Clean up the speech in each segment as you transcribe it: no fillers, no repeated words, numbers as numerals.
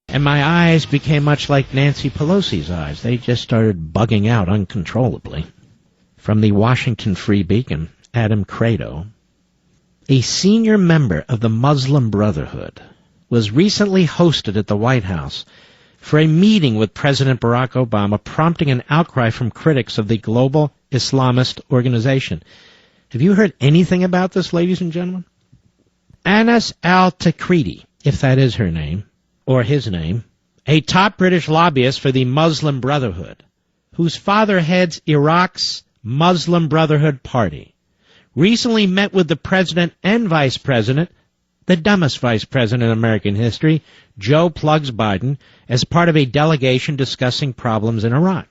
And my eyes became much like Nancy Pelosi's eyes. They just started bugging out uncontrollably. From the Washington Free Beacon, Adam Credo. A senior member of the Muslim Brotherhood was recently hosted at the White House for a meeting with President Barack Obama, prompting an outcry from critics of the global Islamist organization. Have you heard anything about this, ladies and gentlemen? Anas al-Takriti, if that is her name, or his name, a top British lobbyist for the Muslim Brotherhood, whose father heads Iraq's Muslim Brotherhood Party, recently met with the president and vice president, the dumbest vice president in American history, Joe Plugs Biden, as part of a delegation discussing problems in Iraq.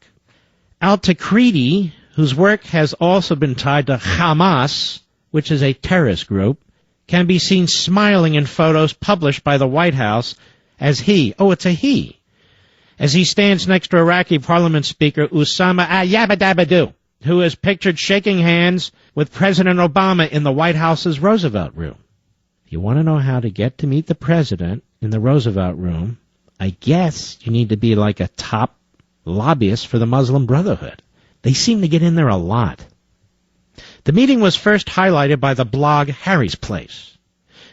Al-Takriti, whose work has also been tied to Hamas, which is a terrorist group, can be seen smiling in photos published by the White House as it's a he, as he stands next to Iraqi Parliament Speaker Osama Yabadabadu, who is pictured shaking hands with President Obama in the White House's Roosevelt Room. If you want to know how to get to meet the president in the Roosevelt Room, I guess you need to be like a top lobbyist for the Muslim Brotherhood. They seem to get in there a lot. The meeting was first highlighted by the blog Harry's Place.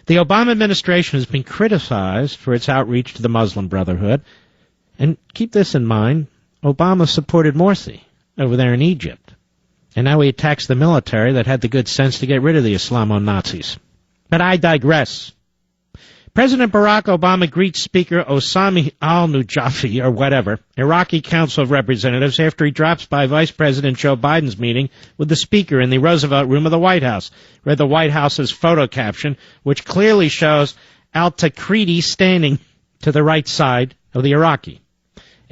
The Obama administration has been criticized for its outreach to the Muslim Brotherhood. And keep this in mind, Obama supported Morsi over there in Egypt. And now he attacks the military that had the good sense to get rid of the Islamo-Nazis. But I digress. President Barack Obama greets Speaker Osama al-Nujafi, or whatever, Iraqi Council of Representatives, after he drops by Vice President Joe Biden's meeting with the Speaker in the Roosevelt Room of the White House. Read the White House's photo caption, which clearly shows al-Takriti standing to the right side of the Iraqi.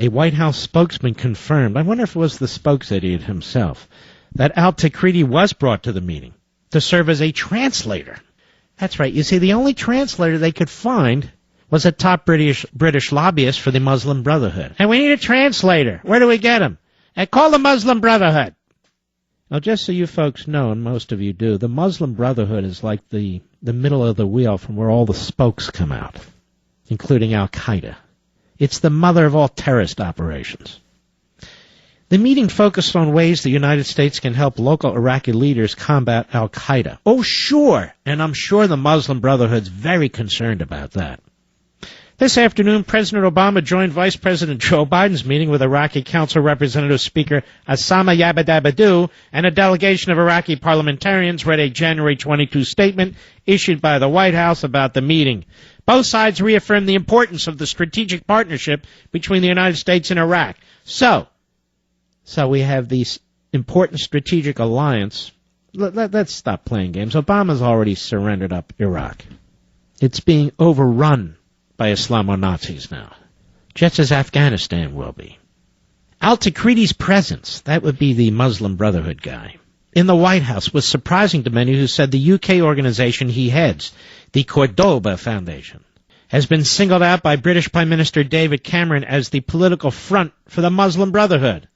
A White House spokesman confirmed, I wonder if it was the spokes-idiot himself, that al-Takriti was brought to the meeting to serve as a translator. That's right. You see, the only translator they could find was a top British lobbyist for the Muslim Brotherhood. And we need a translator. Where do we get him? Call the Muslim Brotherhood. Now, just so you folks know, and most of you do, the Muslim Brotherhood is like the middle of the wheel from where all the spokes come out, including Al-Qaeda. It's the mother of all terrorist operations. The meeting focused on ways the United States can help local Iraqi leaders combat al-Qaeda. Oh, sure, and I'm sure the Muslim Brotherhood's very concerned about that. This afternoon, President Obama joined Vice President Joe Biden's meeting with Iraqi Council Representative Speaker Osama Yabadabadu, and a delegation of Iraqi parliamentarians read a January 22 statement issued by the White House about the meeting. Both sides reaffirmed the importance of the strategic partnership between the United States and Iraq. So we have this important strategic alliance. Let's stop playing games. Obama's already surrendered up Iraq. It's being overrun by Islamo-Nazis now, just as Afghanistan will be. Al-Takriti's presence, that would be the Muslim Brotherhood guy, in the White House was surprising to many who said the UK organization he heads, the Cordoba Foundation, has been singled out by British Prime Minister David Cameron as the political front for the Muslim Brotherhood.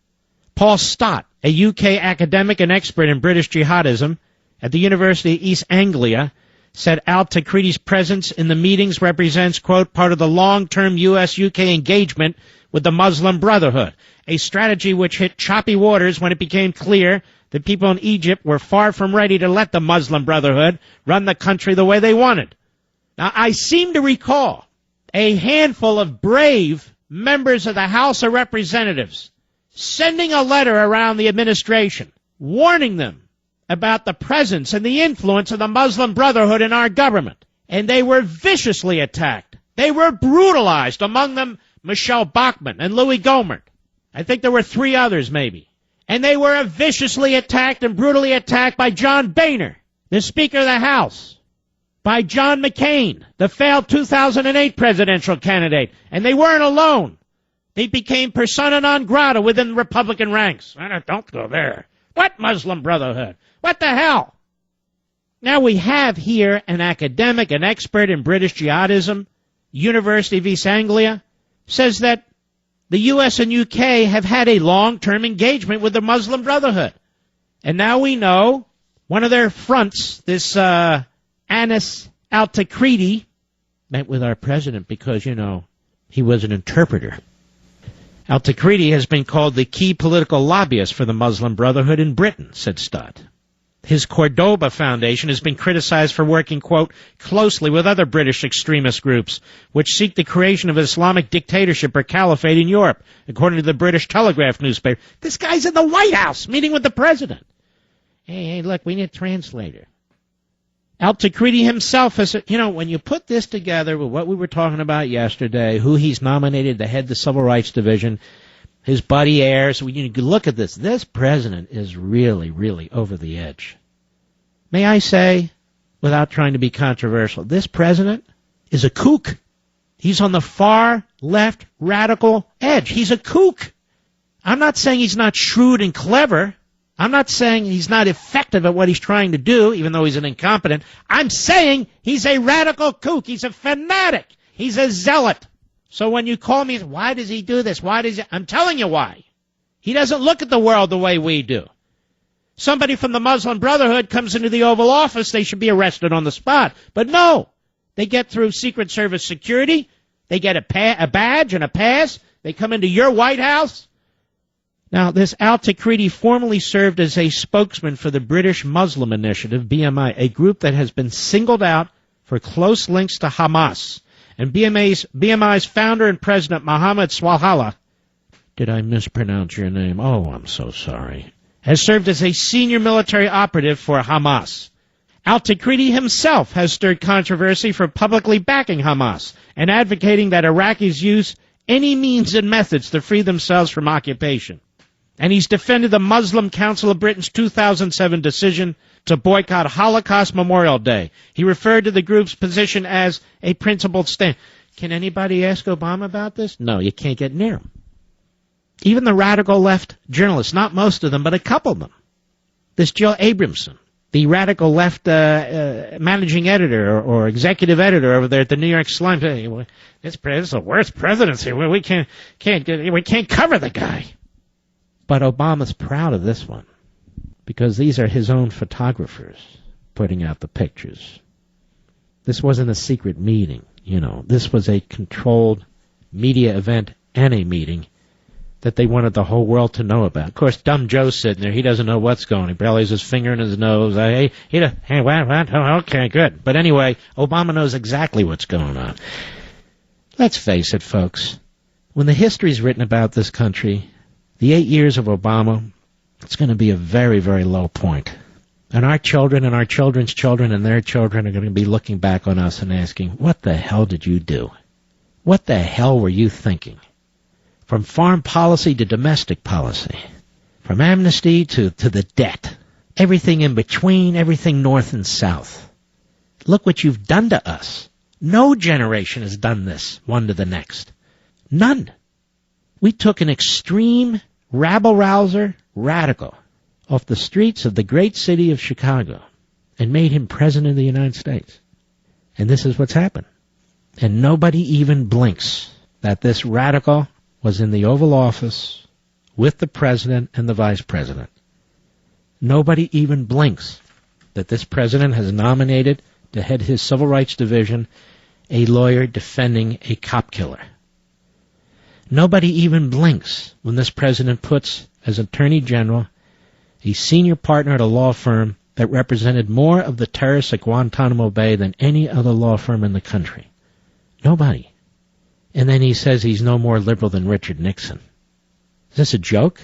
Paul Stott, a UK academic and expert in British jihadism at the University of East Anglia, said al-Takriti's presence in the meetings represents, quote, part of the long-term U.S.-UK engagement with the Muslim Brotherhood, a strategy which hit choppy waters when it became clear that people in Egypt were far from ready to let the Muslim Brotherhood run the country the way they wanted. Now, I seem to recall a handful of brave members of the House of Representatives sending a letter around the administration, warning them about the presence and the influence of the Muslim Brotherhood in our government. And they were viciously attacked. They were brutalized, among them Michelle Bachmann and Louis Gohmert. I think there were 3 others, maybe. And they were viciously attacked and brutally attacked by John Boehner, the Speaker of the House, by John McCain, the failed 2008 presidential candidate. And they weren't alone. They became persona non grata within the Republican ranks. Don't go there. What Muslim Brotherhood? What the hell? Now we have here an academic, an expert in British jihadism, University of East Anglia, says that the U.S. and UK have had a long-term engagement with the Muslim Brotherhood. And now we know one of their fronts, this Anas al-Takriti, met with our president because, He was an interpreter. Al-Takriti has been called the key political lobbyist for the Muslim Brotherhood in Britain, said Stott. His Cordoba Foundation has been criticized for working, quote, closely with other British extremist groups, which seek the creation of an Islamic dictatorship or caliphate in Europe, according to the British Telegraph newspaper. This guy's in the White House, meeting with the president. Hey, look, we need a translator. Al-Takriti himself has, when you put this together with what we were talking about yesterday, who he's nominated to head the Civil Rights Division, his buddy heirs, when you look at this president is really, really over the edge. May I say, without trying to be controversial, this president is a kook. He's on the far left radical edge. He's a kook. I'm not saying he's not shrewd and clever. I'm not saying he's not effective at what he's trying to do, even though he's an incompetent. I'm saying he's a radical kook. He's a fanatic. He's a zealot. So when you call me, why does he do this? I'm telling you why. He doesn't look at the world the way we do. Somebody from the Muslim Brotherhood comes into the Oval Office, they should be arrested on the spot. But no, they get through Secret Service security. They get a badge and a pass. They come into your White House. Now, this Al-Takriti formerly served as a spokesman for the British Muslim Initiative, BMI, a group that has been singled out for close links to Hamas. And BMI's founder and president, Mohammed Swalhala, did I mispronounce your name? Oh, I'm so sorry, has served as a senior military operative for Hamas. Al-Takriti himself has stirred controversy for publicly backing Hamas and advocating that Iraqis use any means and methods to free themselves from occupation. And he's defended the Muslim Council of Britain's 2007 decision to boycott Holocaust Memorial Day. He referred to the group's position as a principled stand. Can anybody ask Obama about this? No, you can't get near him. Even the radical left journalists, not most of them, but a couple of them. This Jill Abramson, the radical left managing editor or executive editor over there at the New York Times, this is the worst presidency. We can't cover the guy. But Obama's proud of this one because these are his own photographers putting out the pictures. This wasn't a secret meeting, This was a controlled media event and a meeting that they wanted the whole world to know about. Of course, dumb Joe's sitting there. He doesn't know what's going on. He barely has his finger in his nose. Hey, what? Oh, okay, good. But anyway, Obama knows exactly what's going on. Let's face it, folks. When the history's written about this country, the 8 years of Obama, it's going to be a very, very low point. And our children and our children's children and their children are going to be looking back on us and asking, what the hell did you do? What the hell were you thinking? From foreign policy to domestic policy. From amnesty to the debt. Everything in between, everything north and south. Look what you've done to us. No generation has done this, one to the next. None. We took an extreme rabble-rouser radical off the streets of the great city of Chicago and made him president of the United States. And this is what's happened. And nobody even blinks that this radical was in the Oval Office with the president and the vice president. Nobody even blinks that this president has nominated to head his Civil Rights Division a lawyer defending a cop killer. Nobody even blinks when this president puts, as Attorney General, a senior partner at a law firm that represented more of the terrorists at Guantanamo Bay than any other law firm in the country. Nobody. And then he says he's no more liberal than Richard Nixon. Is this a joke?